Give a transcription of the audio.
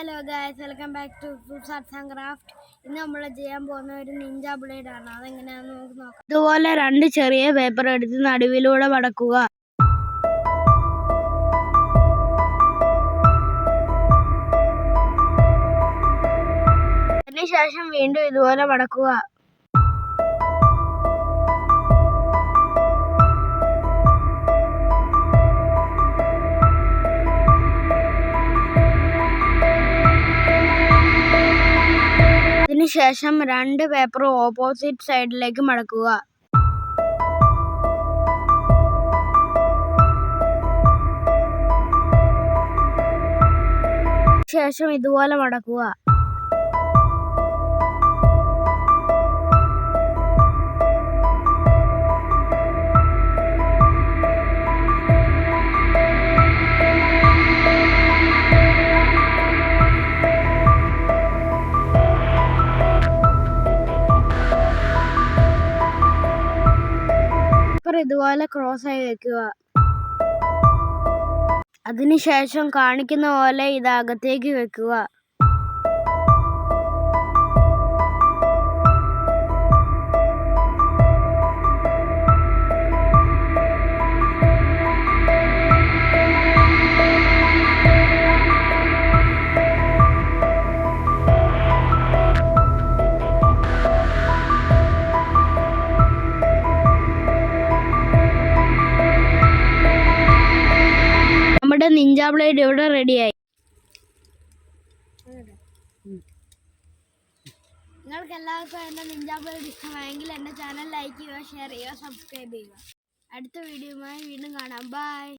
Hello guys, welcome back to fruits arts and craft. ഇന്ന് നമ്മൾ ചെയ്യാൻ പോകുന്ന ഒരു നിഞ്ച ബ്ലേഡ് ആണ്. അതെങ്ങനെയാണെന്ന് നമുക്ക് നോക്കാം. ഇതുപോലെ 2 ചെറിയ പേപ്പർ എടുത്ത് നടുവിലൂടെ മടക്കുക. അതിനുശേഷം വീണ്ടും ഇതുപോലെ മടക്കുക. അതിനുശേഷം 2 പേപ്പർ ഓപ്പോസിറ്റ് സൈഡിലേക്ക് മടക്കുക. ശേഷം ഇതുപോലെ മടക്കുക. ഇതുപോലെ ക്രോസ് ആയി വെക്കുക. അതിനുശേഷം കാണിക്കുന്ന പോലെ ഇത് അകത്തേക്ക് വെക്കുക. നമ്മുടെ നിഞ്ച ബ്ലേഡ് ഇവിടെ റെഡിയായി. നിങ്ങൾക്ക് എല്ലാവർക്കും എൻ്റെ നിഞ്ച ബ്ലേഡ് ഇഷ്ടമായെങ്കിൽ എൻ്റെ ചാനൽ ലൈക്ക് ചെയ്യുക, ഷെയർ ചെയ്യുക, സബ്സ്ക്രൈബ് ചെയ്യുക. അടുത്ത വീഡിയോയുമായി വീണ്ടും കാണാം. ബൈ.